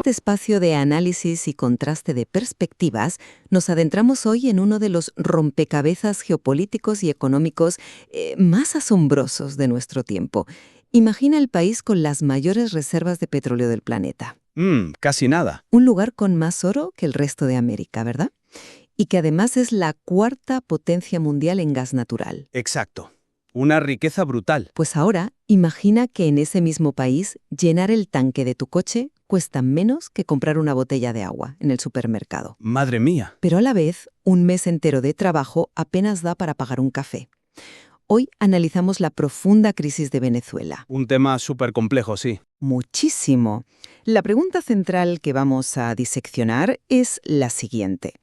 este espacio de análisis y contraste de perspectivas, nos adentramos hoy en uno de los rompecabezas geopolíticos y económicos más asombrosos de nuestro tiempo. Imagina el país con las mayores reservas de petróleo del planeta. Casi nada. Un lugar con más oro que el resto de América, ¿verdad? Y que además es la cuarta potencia mundial en gas natural. Exacto. Una riqueza brutal. Pues ahora, imagina que en ese mismo país llenar el tanque de tu coche cuesta menos que comprar una botella de agua en el supermercado. Madre mía. Pero a la vez, un mes entero de trabajo apenas da para pagar un café. Hoy analizamos la profunda crisis de Venezuela. Un tema súper complejo, sí. Muchísimo. La pregunta central que vamos a diseccionar es la siguiente.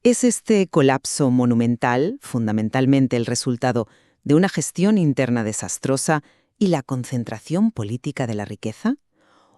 ¿Es este colapso monumental fundamentalmente el resultado de una gestión interna desastrosa y la concentración política de la riqueza?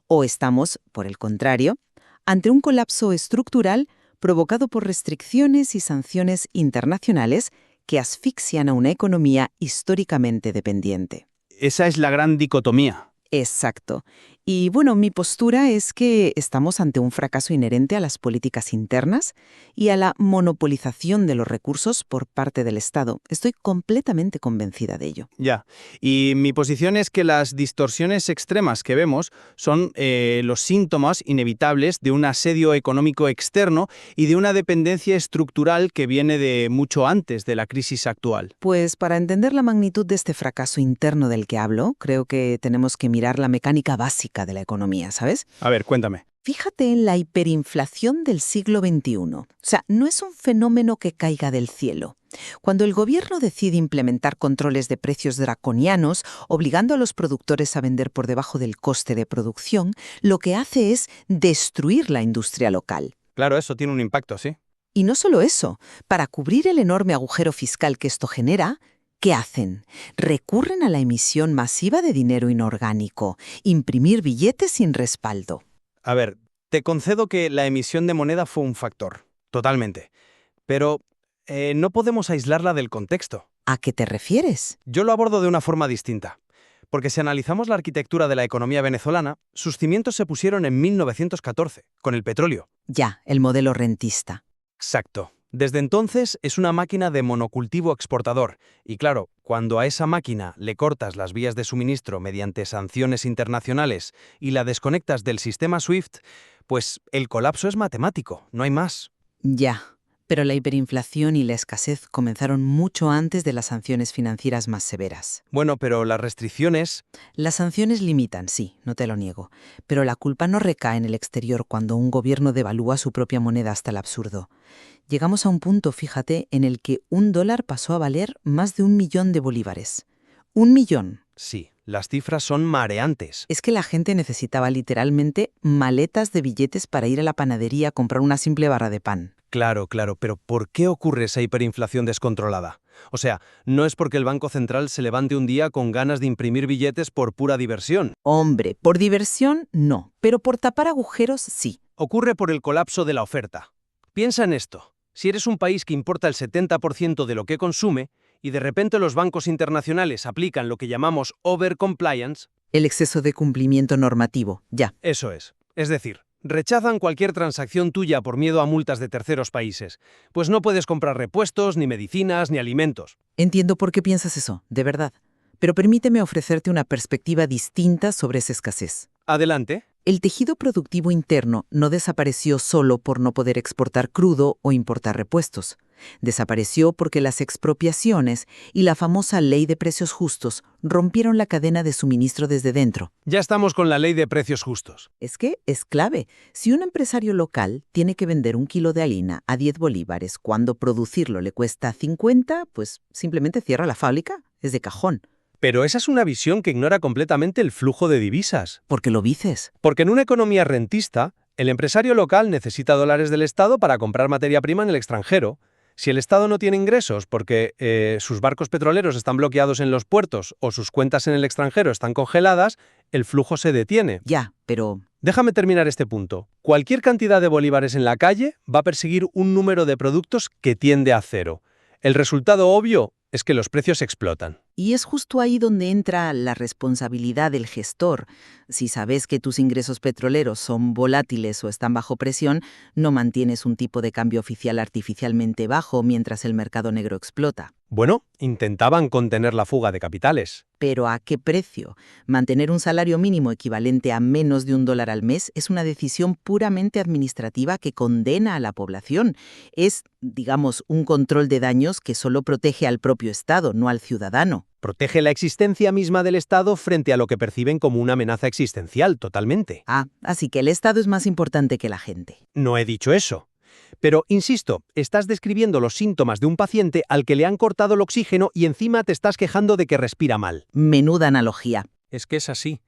¿O estamos, por el contrario, ante un colapso estructural provocado por restricciones y sanciones internacionales que asfixian a una economía históricamente dependiente? Esa es la gran dicotomía. Exacto. Y bueno, mi postura es que estamos ante un fracaso inherente a las políticas internas y a la monopolización de los recursos por parte del Estado. Estoy completamente convencida de ello. Ya. Y mi posición es que las distorsiones extremas que vemos son los síntomas inevitables de un asedio económico externo y de una dependencia estructural que viene de mucho antes de la crisis actual. Pues para entender la magnitud de este fracaso interno del que hablo, creo que tenemos que mirar la mecánica básica de la economía, ¿sabes? A ver, cuéntame. Fíjate en la hiperinflación del siglo XXI. O sea, no es un fenómeno que caiga del cielo. Cuando el gobierno decide implementar controles de precios draconianos, obligando a los productores a vender por debajo del coste de producción, lo que hace es destruir la industria local. Claro, eso tiene un impacto, sí. Y no solo eso, para cubrir el enorme agujero fiscal que esto genera, ¿qué hacen? Recurren a la emisión masiva de dinero inorgánico, imprimir billetes sin respaldo. A ver, te concedo que la emisión de moneda fue un factor, totalmente. Pero no podemos aislarla del contexto. ¿A qué te refieres? Yo lo abordo de una forma distinta. Porque si analizamos la arquitectura de la economía venezolana, sus cimientos se pusieron en 1914, con el petróleo. Ya, el modelo rentista. Exacto. Desde entonces es una máquina de monocultivo exportador. Y claro, cuando a esa máquina le cortas las vías de suministro mediante sanciones internacionales y la desconectas del sistema SWIFT, pues el colapso es matemático, no hay más. Ya, pero la hiperinflación y la escasez comenzaron mucho antes de las sanciones financieras más severas. Bueno, pero las restricciones... Las sanciones limitan, sí, no te lo niego, pero la culpa no recae en el exterior cuando un gobierno devalúa su propia moneda hasta el absurdo. Llegamos a un punto, fíjate, en el que $1 pasó a valer más de 1.000.000 de bolívares. 1.000.000. Sí, las cifras son mareantes. Es que la gente necesitaba literalmente maletas de billetes para ir a la panadería a comprar una simple barra de pan. Claro, pero ¿por qué ocurre esa hiperinflación descontrolada? O sea, no es porque el Banco Central se levante un día con ganas de imprimir billetes por pura diversión. Hombre, por diversión no, pero por tapar agujeros sí. Ocurre por el colapso de la oferta. Piensa en esto. Si eres un país que importa el 70% de lo que consume y de repente los bancos internacionales aplican lo que llamamos overcompliance... El exceso de cumplimiento normativo, ya. Eso es. Es decir, rechazan cualquier transacción tuya por miedo a multas de terceros países, pues no puedes comprar repuestos, ni medicinas, ni alimentos. Entiendo por qué piensas eso, de verdad. Pero permíteme ofrecerte una perspectiva distinta sobre esa escasez. Adelante. El tejido productivo interno no desapareció solo por no poder exportar crudo o importar repuestos. Desapareció porque las expropiaciones y la famosa ley de precios justos rompieron la cadena de suministro desde dentro. Ya estamos con la ley de precios justos. Es que es clave. Si un empresario local tiene que vender 1 kilo de harina a 10 bolívares cuando producirlo le cuesta 50, pues simplemente cierra la fábrica. Es de cajón. Pero esa es una visión que ignora completamente el flujo de divisas. ¿Por qué lo dices? Porque en una economía rentista, el empresario local necesita dólares del Estado para comprar materia prima en el extranjero. Si el Estado no tiene ingresos porque sus barcos petroleros están bloqueados en los puertos o sus cuentas en el extranjero están congeladas, el flujo se detiene. Ya, pero... Déjame terminar este punto. Cualquier cantidad de bolívares en la calle va a perseguir un número de productos que tiende a cero. El resultado obvio es que los precios explotan. Y es justo ahí donde entra la responsabilidad del gestor. Si sabes que tus ingresos petroleros son volátiles o están bajo presión, no mantienes un tipo de cambio oficial artificialmente bajo mientras el mercado negro explota. Bueno, intentaban contener la fuga de capitales. ¿Pero a qué precio? Mantener un salario mínimo equivalente a menos de $1 al mes es una decisión puramente administrativa que condena a la población. Es, digamos, un control de daños que solo protege al propio Estado, no al ciudadano. Protege la existencia misma del Estado frente a lo que perciben como una amenaza existencial, totalmente. Así que el Estado es más importante que la gente. No he dicho eso. Pero, insisto, estás describiendo los síntomas de un paciente al que le han cortado el oxígeno y encima te estás quejando de que respira mal. Menuda analogía. Es que es así.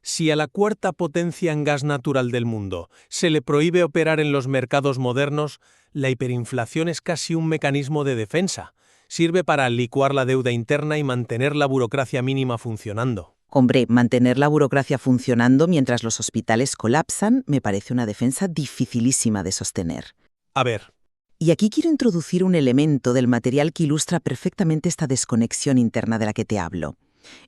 Si a la cuarta potencia en gas natural del mundo se le prohíbe operar en los mercados modernos, la hiperinflación es casi un mecanismo de defensa. Sirve para licuar la deuda interna y mantener la burocracia mínima funcionando. Hombre, mantener la burocracia funcionando mientras los hospitales colapsan me parece una defensa dificilísima de sostener. A ver, Y aquí quiero introducir un elemento del material que ilustra perfectamente esta desconexión interna de la que te hablo.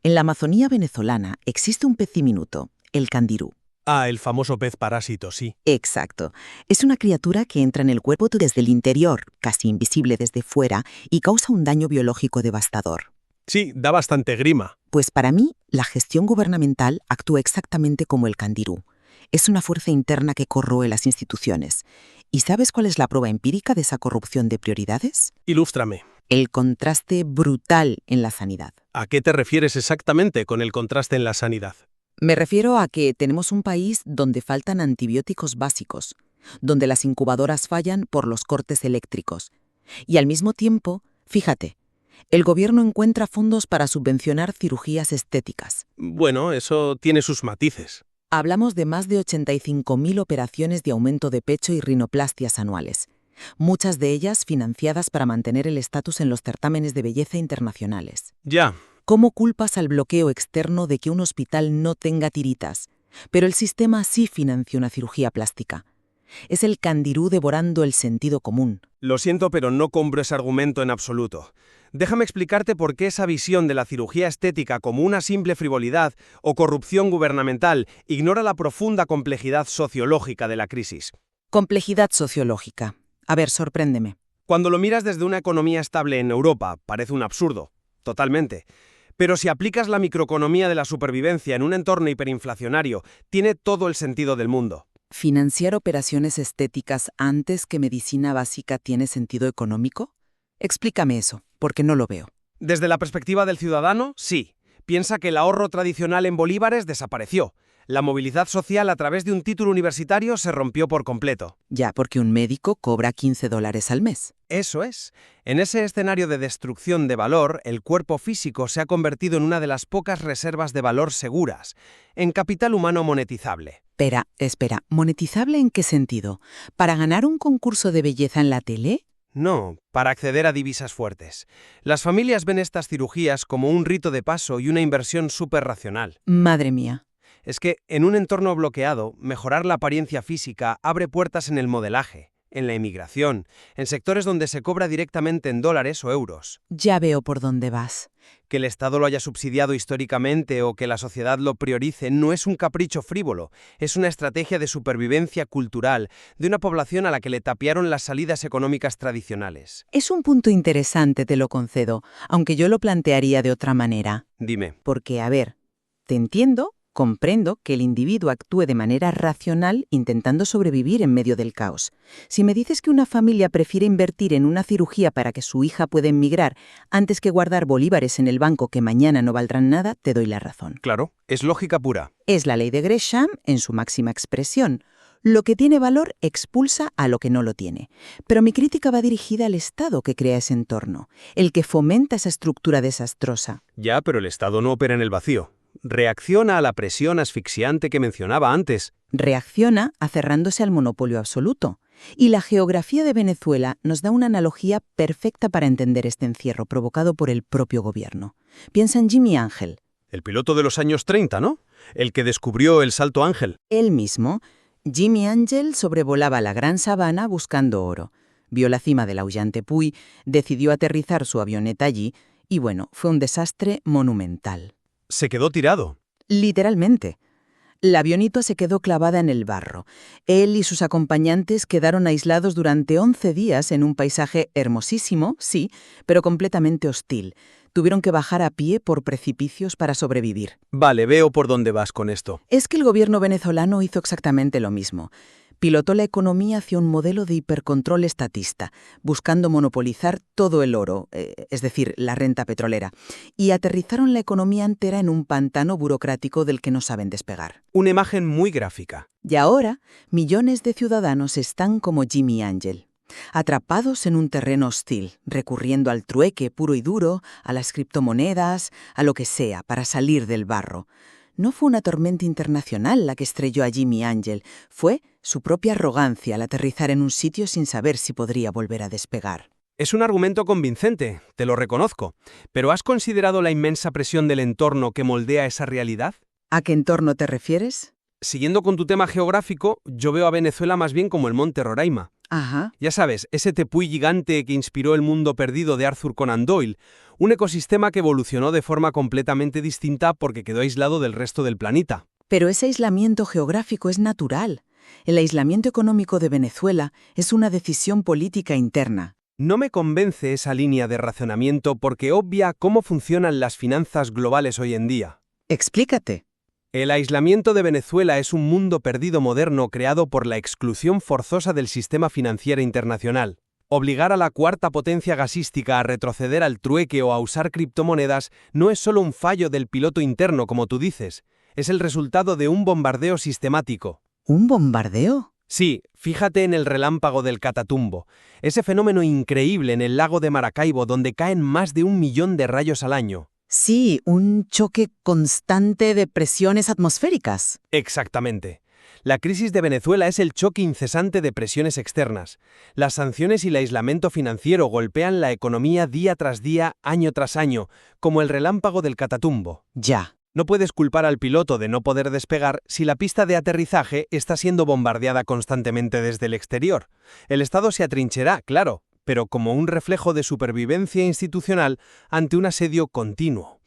En la Amazonía venezolana existe un pez diminuto, el candirú. el famoso pez parásito, sí. Exacto. Es una criatura que entra en el cuerpo desde el interior, casi invisible desde fuera, y causa un daño biológico devastador. Sí, da bastante grima. Pues para mí, la gestión gubernamental actúa exactamente como el candirú. Es una fuerza interna que corroe las instituciones. ¿Y sabes cuál es la prueba empírica de esa corrupción de prioridades? Ilústrame. El contraste brutal en la sanidad. ¿A qué te refieres exactamente con el contraste en la sanidad? Me refiero a que tenemos un país donde faltan antibióticos básicos, donde las incubadoras fallan por los cortes eléctricos. Y al mismo tiempo, fíjate, el gobierno encuentra fondos para subvencionar cirugías estéticas. Bueno, eso tiene sus matices. Hablamos de más de 85.000 operaciones de aumento de pecho y rinoplastias anuales, muchas de ellas financiadas para mantener el estatus en los certámenes de belleza internacionales. Ya. ¿Cómo culpas al bloqueo externo de que un hospital no tenga tiritas? Pero el sistema sí financió una cirugía plástica. Es el candirú devorando el sentido común. Lo siento, pero no compro ese argumento en absoluto. Déjame explicarte por qué esa visión de la cirugía estética como una simple frivolidad o corrupción gubernamental ignora la profunda complejidad sociológica de la crisis. Complejidad sociológica. A ver, sorpréndeme. Cuando lo miras desde una economía estable en Europa, parece un absurdo. Totalmente. Pero si aplicas la microeconomía de la supervivencia en un entorno hiperinflacionario, tiene todo el sentido del mundo. ¿Financiar operaciones estéticas antes que medicina básica tiene sentido económico? Explícame eso, porque no lo veo. Desde la perspectiva del ciudadano, sí. Piensa que el ahorro tradicional en bolívares desapareció. La movilidad social a través de un título universitario se rompió por completo. Ya, porque un médico cobra $15 al mes. Eso es. En ese escenario de destrucción de valor, el cuerpo físico se ha convertido en una de las pocas reservas de valor seguras, en capital humano monetizable. Espera, ¿monetizable en qué sentido? ¿Para ganar un concurso de belleza en la tele? No, para acceder a divisas fuertes. Las familias ven estas cirugías como un rito de paso y una inversión súper racional. Madre mía. Es que, en un entorno bloqueado, mejorar la apariencia física abre puertas en el modelaje, en la emigración, en sectores donde se cobra directamente en dólares o euros. Ya veo por dónde vas. Que el Estado lo haya subsidiado históricamente o que la sociedad lo priorice no es un capricho frívolo, es una estrategia de supervivencia cultural de una población a la que le tapiaron las salidas económicas tradicionales. Es un punto interesante, te lo concedo, aunque yo lo plantearía de otra manera. Dime. Porque, a ver, te entiendo, comprendo que el individuo actúe de manera racional intentando sobrevivir en medio del caos. Si me dices que una familia prefiere invertir en una cirugía para que su hija pueda emigrar antes que guardar bolívares en el banco que mañana no valdrán nada, te doy la razón. Claro, es lógica pura. Es la ley de Gresham en su máxima expresión. Lo que tiene valor expulsa a lo que no lo tiene. Pero mi crítica va dirigida al Estado que crea ese entorno, el que fomenta esa estructura desastrosa. Ya, pero el Estado no opera en el vacío. Reacciona a la presión asfixiante que mencionaba antes. Reacciona aferrándose al monopolio absoluto. Y la geografía de Venezuela nos da una analogía perfecta para entender este encierro provocado por el propio gobierno. Piensa en Jimmy Ángel. El piloto de los años 30, ¿no? El que descubrió el Salto Ángel. Él mismo, Jimmy Ángel, sobrevolaba la gran sabana buscando oro. Vio la cima del aullante Puy, decidió aterrizar su avioneta allí Y bueno, fue un desastre monumental. Se quedó tirado. Literalmente. La avioneta se quedó clavada en el barro. Él y sus acompañantes quedaron aislados durante 11 días en un paisaje hermosísimo, sí, pero completamente hostil. Tuvieron que bajar a pie por precipicios para sobrevivir. Vale, veo por dónde vas con esto. Es que el gobierno venezolano hizo exactamente lo mismo. Pilotó la economía hacia un modelo de hipercontrol estatista, buscando monopolizar todo el oro, es decir, la renta petrolera, y aterrizaron la economía entera en un pantano burocrático del que no saben despegar. Una imagen muy gráfica. Y ahora, millones de ciudadanos están como Jimmy Ángel, atrapados en un terreno hostil, recurriendo al trueque puro y duro, a las criptomonedas, a lo que sea, para salir del barro. No fue una tormenta internacional la que estrelló a Jimmy Ángel, fue su propia arrogancia al aterrizar en un sitio sin saber si podría volver a despegar. Es un argumento convincente, te lo reconozco, pero ¿has considerado la inmensa presión del entorno que moldea esa realidad? ¿A qué entorno te refieres? Siguiendo con tu tema geográfico, yo veo a Venezuela más bien como el monte Roraima. Ajá. Ya sabes, ese tepuy gigante que inspiró El mundo perdido de Arthur Conan Doyle, un ecosistema que evolucionó de forma completamente distinta porque quedó aislado del resto del planeta. Pero ese aislamiento geográfico es natural. El aislamiento económico de Venezuela es una decisión política interna. No me convence esa línea de razonamiento porque obvia cómo funcionan las finanzas globales hoy en día. Explícate. El aislamiento de Venezuela es un mundo perdido moderno creado por la exclusión forzosa del sistema financiero internacional. Obligar a la cuarta potencia gasística a retroceder al trueque o a usar criptomonedas no es solo un fallo del piloto interno, como tú dices, es el resultado de un bombardeo sistemático. ¿Un bombardeo? Sí, fíjate en el relámpago del Catatumbo, ese fenómeno increíble en el lago de Maracaibo donde caen más de 1 millón de rayos al año. Sí, un choque constante de presiones atmosféricas. Exactamente. La crisis de Venezuela es el choque incesante de presiones externas. Las sanciones y el aislamiento financiero golpean la economía día tras día, año tras año, como el relámpago del Catatumbo. Ya. No puedes culpar al piloto de no poder despegar si la pista de aterrizaje está siendo bombardeada constantemente desde el exterior. El Estado se atrincherá, claro, pero como un reflejo de supervivencia institucional ante un asedio continuo.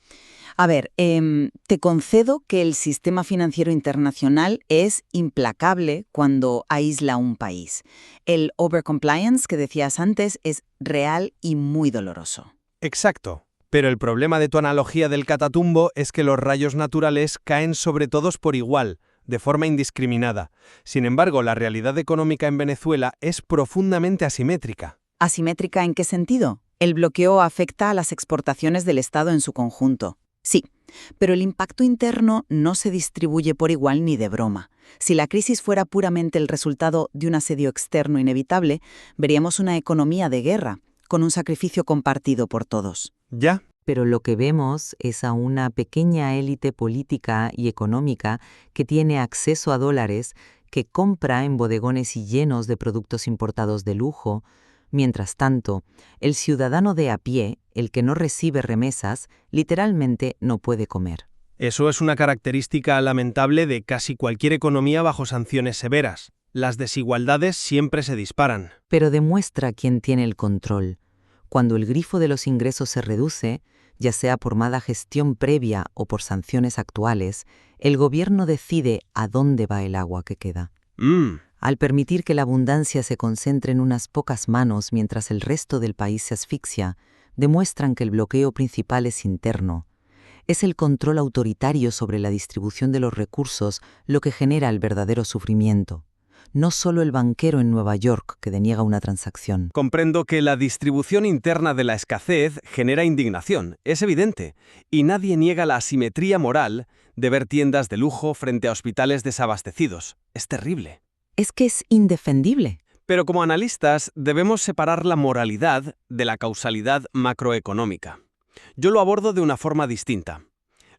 A ver, te concedo que el sistema financiero internacional es implacable cuando aísla un país. El overcompliance que decías antes es real y muy doloroso. Exacto. Pero el problema de tu analogía del Catatumbo es que los rayos naturales caen sobre todos por igual, de forma indiscriminada. Sin embargo, la realidad económica en Venezuela es profundamente asimétrica. ¿Asimétrica en qué sentido? El bloqueo afecta a las exportaciones del Estado en su conjunto. Sí, pero el impacto interno no se distribuye por igual ni de broma. Si la crisis fuera puramente el resultado de un asedio externo inevitable, veríamos una economía de guerra, con un sacrificio compartido por todos. ¿Ya? Pero lo que vemos es a una pequeña élite política y económica que tiene acceso a dólares, que compra en bodegones y llenos de productos importados de lujo. Mientras tanto, el ciudadano de a pie, el que no recibe remesas, literalmente no puede comer. Eso es una característica lamentable de casi cualquier economía bajo sanciones severas. Las desigualdades siempre se disparan. Pero demuestra quién tiene el control. Cuando el grifo de los ingresos se reduce, ya sea por mala gestión previa o por sanciones actuales, el gobierno decide a dónde va el agua que queda. Al permitir que la abundancia se concentre en unas pocas manos mientras el resto del país se asfixia, demuestran que el bloqueo principal es interno. Es el control autoritario sobre la distribución de los recursos lo que genera el verdadero sufrimiento. No solo el banquero en Nueva York que deniega una transacción. Comprendo que la distribución interna de la escasez genera indignación, es evidente, y nadie niega la asimetría moral de ver tiendas de lujo frente a hospitales desabastecidos. Es terrible. Es que es indefendible. Pero como analistas debemos separar la moralidad de la causalidad macroeconómica. Yo lo abordo de una forma distinta.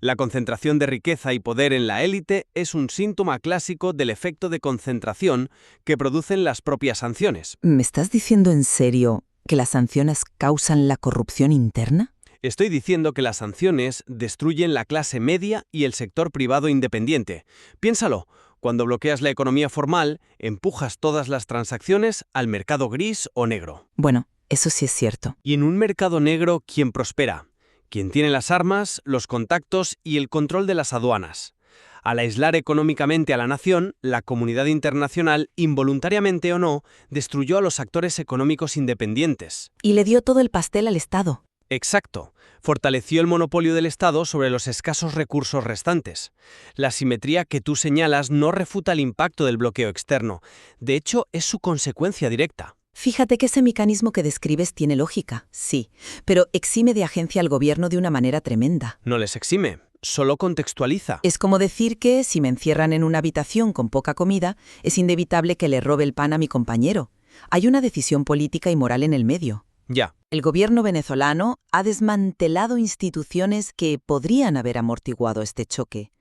La concentración de riqueza y poder en la élite es un síntoma clásico del efecto de concentración que producen las propias sanciones. ¿Me estás diciendo en serio que las sanciones causan la corrupción interna? Estoy diciendo que las sanciones destruyen la clase media y el sector privado independiente. Piénsalo, cuando bloqueas la economía formal, empujas todas las transacciones al mercado gris o negro. Bueno, eso sí es cierto. Y en un mercado negro, ¿quién prospera? quien tiene las armas, los contactos y el control de las aduanas. Al aislar económicamente a la nación, la comunidad internacional, involuntariamente o no, destruyó a los actores económicos independientes. Y le dio todo el pastel al Estado. Exacto. Fortaleció el monopolio del Estado sobre los escasos recursos restantes. La simetría que tú señalas no refuta el impacto del bloqueo externo. De hecho, es su consecuencia directa. Fíjate que ese mecanismo que describes tiene lógica, sí, pero exime de agencia al gobierno de una manera tremenda. No les exime, solo contextualiza. Es como decir que, si me encierran en una habitación con poca comida, es inevitable que le robe el pan a mi compañero. Hay una decisión política y moral en el medio. Ya. El gobierno venezolano ha desmantelado instituciones que podrían haber amortiguado este choque.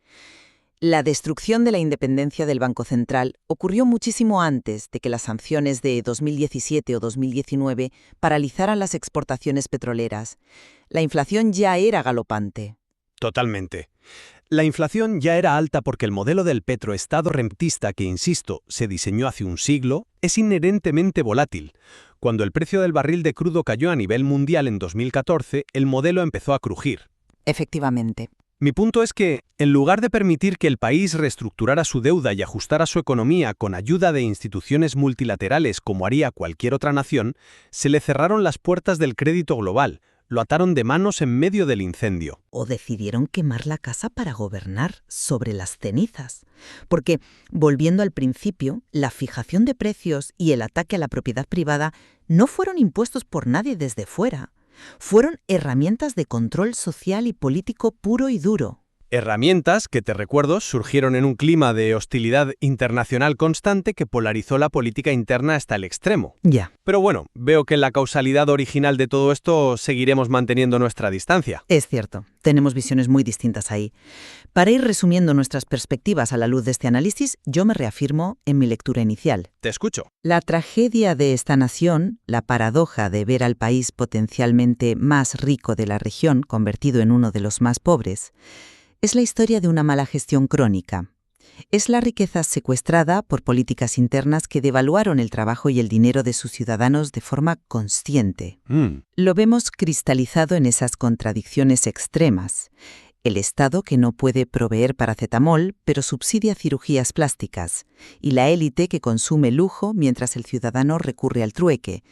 La destrucción de la independencia del Banco Central ocurrió muchísimo antes de que las sanciones de 2017 o 2019 paralizaran las exportaciones petroleras. La inflación ya era galopante. Totalmente. La inflación ya era alta porque el modelo del petroestado rentista que, insisto, se diseñó hace un siglo, es inherentemente volátil. Cuando el precio del barril de crudo cayó a nivel mundial en 2014, el modelo empezó a crujir. Efectivamente. Mi punto es que, en lugar de permitir que el país reestructurara su deuda y ajustara su economía con ayuda de instituciones multilaterales como haría cualquier otra nación, se le cerraron las puertas del crédito global, lo ataron de manos en medio del incendio. O decidieron quemar la casa para gobernar sobre las cenizas. Porque, volviendo al principio, la fijación de precios y el ataque a la propiedad privada no fueron impuestos por nadie desde fuera. Fueron herramientas de control social y político puro y duro. Herramientas que, te recuerdo, surgieron en un clima de hostilidad internacional constante que polarizó la política interna hasta el extremo. Ya. Pero bueno, veo que en la causalidad original de todo esto seguiremos manteniendo nuestra distancia. Es cierto, tenemos visiones muy distintas ahí. Para ir resumiendo nuestras perspectivas a la luz de este análisis, yo me reafirmo en mi lectura inicial. Te escucho. La tragedia de esta nación, la paradoja de ver al país potencialmente más rico de la región convertido en uno de los más pobres, es la historia de una mala gestión crónica. Es la riqueza secuestrada por políticas internas que devaluaron el trabajo y el dinero de sus ciudadanos de forma consciente. Lo vemos cristalizado en esas contradicciones extremas. El Estado que no puede proveer paracetamol, pero subsidia cirugías plásticas, y la élite que consume lujo mientras el ciudadano recurre al trueque.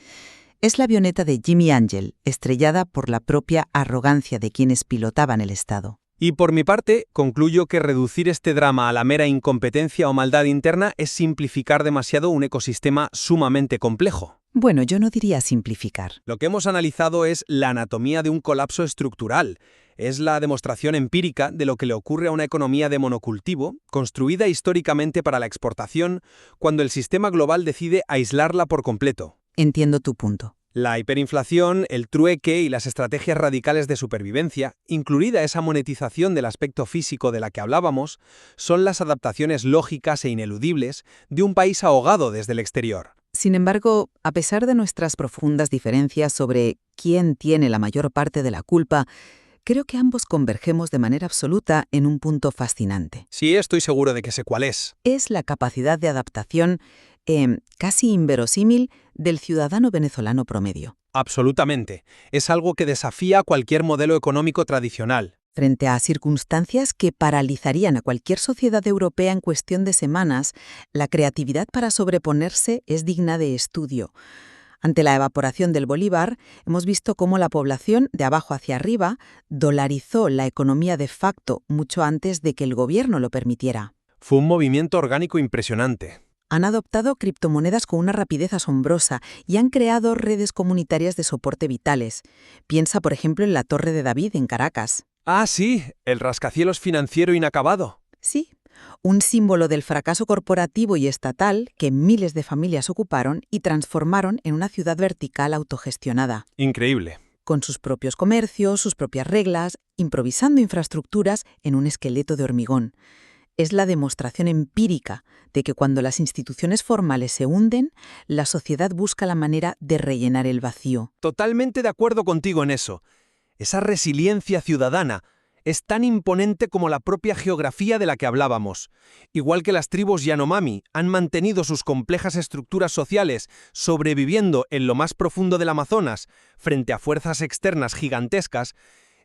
Es la avioneta de Jimmy Angel, estrellada por la propia arrogancia de quienes pilotaban el Estado. Y por mi parte, concluyo que reducir este drama a la mera incompetencia o maldad interna es simplificar demasiado un ecosistema sumamente complejo. Bueno, yo no diría simplificar. Lo que hemos analizado es la anatomía de un colapso estructural. Es la demostración empírica de lo que le ocurre a una economía de monocultivo, construida históricamente para la exportación, cuando el sistema global decide aislarla por completo. Entiendo tu punto. La hiperinflación, el trueque y las estrategias radicales de supervivencia, incluida esa monetización del aspecto físico de la que hablábamos, son las adaptaciones lógicas e ineludibles de un país ahogado desde el exterior. Sin embargo, a pesar de nuestras profundas diferencias sobre quién tiene la mayor parte de la culpa, creo que ambos convergemos de manera absoluta en un punto fascinante. Sí, estoy seguro de que sé cuál es. Es la capacidad de adaptación casi inverosímil del ciudadano venezolano promedio. Absolutamente. Es algo que desafía cualquier modelo económico tradicional. Frente a circunstancias que paralizarían a cualquier sociedad europea en cuestión de semanas, la creatividad para sobreponerse es digna de estudio. Ante la evaporación del bolívar, hemos visto cómo la población, de abajo hacia arriba, dolarizó la economía de facto mucho antes de que el gobierno lo permitiera. Fue un movimiento orgánico impresionante. Han adoptado criptomonedas con una rapidez asombrosa y han creado redes comunitarias de soporte vitales. Piensa, por ejemplo, en la Torre de David en Caracas. Ah, sí, el rascacielos financiero inacabado. Sí, un símbolo del fracaso corporativo y estatal que miles de familias ocuparon y transformaron en una ciudad vertical autogestionada. Increíble. Con sus propios comercios, sus propias reglas, improvisando infraestructuras en un esqueleto de hormigón. Es la demostración empírica de que cuando las instituciones formales se hunden, la sociedad busca la manera de rellenar el vacío. Totalmente de acuerdo contigo en eso. Esa resiliencia ciudadana es tan imponente como la propia geografía de la que hablábamos. Igual que las tribus Yanomami han mantenido sus complejas estructuras sociales sobreviviendo en lo más profundo del Amazonas frente a fuerzas externas gigantescas,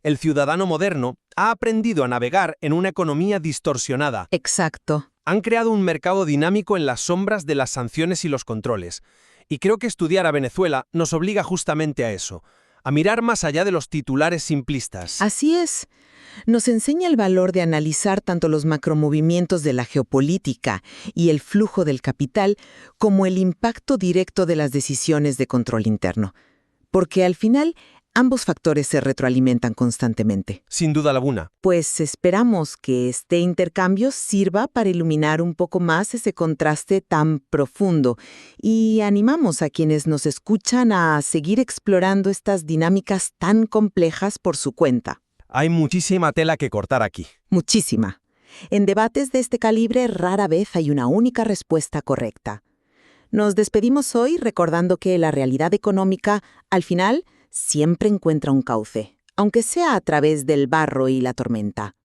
El ciudadano moderno ha aprendido a navegar en una economía distorsionada. Exacto. Han creado un mercado dinámico en las sombras de las sanciones y los controles. Y creo que estudiar a Venezuela nos obliga justamente a eso, a mirar más allá de los titulares simplistas. Así es. Nos enseña el valor de analizar tanto los macromovimientos de la geopolítica y el flujo del capital como el impacto directo de las decisiones de control interno. Porque al final, ambos factores se retroalimentan constantemente. Sin duda alguna. Pues esperamos que este intercambio sirva para iluminar un poco más ese contraste tan profundo y animamos a quienes nos escuchan a seguir explorando estas dinámicas tan complejas por su cuenta. Hay muchísima tela que cortar aquí. Muchísima. En debates de este calibre rara vez hay una única respuesta correcta. Nos despedimos hoy recordando que la realidad económica, al final, siempre encuentra un cauce, aunque sea a través del barro y la tormenta.